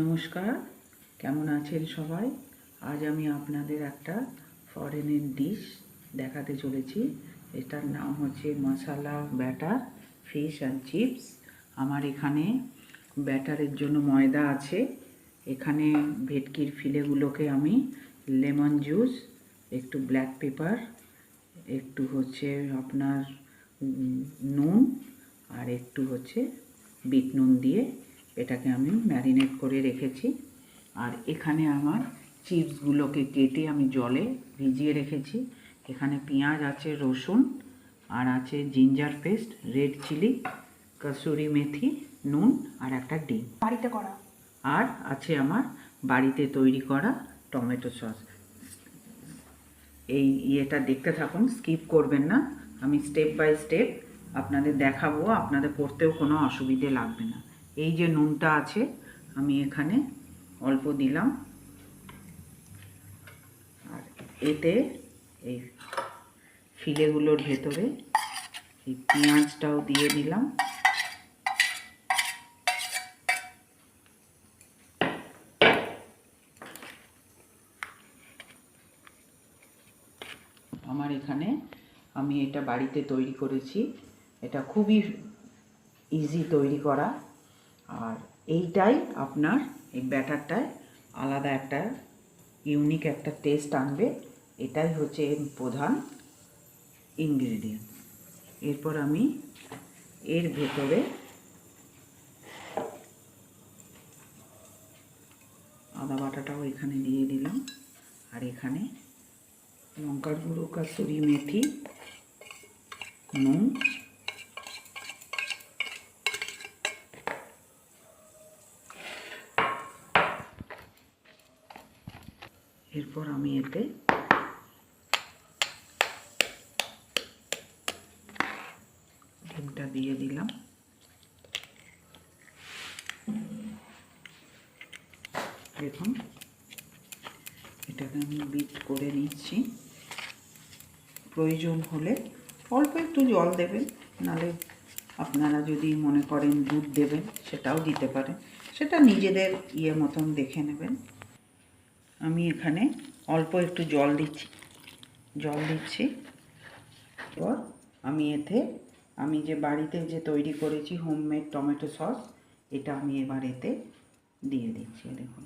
নমস্কার, কেমন আছেন সবাই? আজ আমি আপনাদের একটা ফরেনের ডিশ দেখাতে চলেছি। এটার নাম হচ্ছে মশালা ব্যাটার ফিশ অ্যান্ড চিপস। আমার এখানে ব্যাটারের জন্য ময়দা আছে। এখানে ভেটকির ফিলেগুলোকে আমি লেমন জুস, একটু ব্ল্যাক পেপার, একটু হচ্ছে আপনার নুন আর একটু হচ্ছে বিট নুন দিয়ে এটাকে আমি ম্যারিনেট করে রেখেছি। আর এখানে আমার চিপসগুলোকে কেটে আমি জলে ভিজিয়ে রেখেছি। এখানে পেঁয়াজ আছে, রসুন আর আছে ginger paste, red chilli, kasuri methi, নুন আর একটা ডিম বাড়িতে করা। আর আছে আমার বাড়িতে তৈরি করা টমেটো সস। এই ইয়েটা দেখতে থাকুন, স্কিপ করবেন না। আমি স্টেপ বাই স্টেপ আপনাদের দেখাবো, আপনাদের করতেও কোনো অসুবিধে লাগবে না। এই যে নুনটা আছে আমি এখানে অল্প দিলাম, আর এতে এই ফিলেগুলোর ভেতরে এই পেঁয়াজটাও দিয়ে দিলাম। আমার এখানে আমি এটা বাড়িতে তৈরি করেছি। এটা খুবই ইজি তৈরি করা, আর এইটাই আপনার এই ব্যাটারটায় আলাদা একটা ইউনিক একটা টেস্ট আনবে। এটাই হচ্ছে এর প্রধান ইনগ্রেডিয়েন্ট। এরপর আমি এর ভেতরে আদা বাটাটাও এখানে দিয়ে দিলাম, আর এখানে লঙ্কার গুঁড়ো, কাসুরি মেথি, নুন, এরপর আমি এতে ডিমটা দিয়ে দিলাম। দেখুন এটাকে আমি বিট করে নিচ্ছি। প্রয়োজন হলে অল্প একটু জল দেবেন, নাহলে আপনারা যদি মনে করেন দুধ দেবেন সেটাও দিতে পারেন, সেটা নিজেদের ইয়ে মতন দেখে নেবেন। আমি এখানে অল্প একটু জল দিচ্ছি। এবার আমি এতে আমি যে বাড়িতে যে তৈরি করেছি হোমমেড টমেটো সস, এটা আমি এবার এতে দিয়ে দিচ্ছি। দেখুন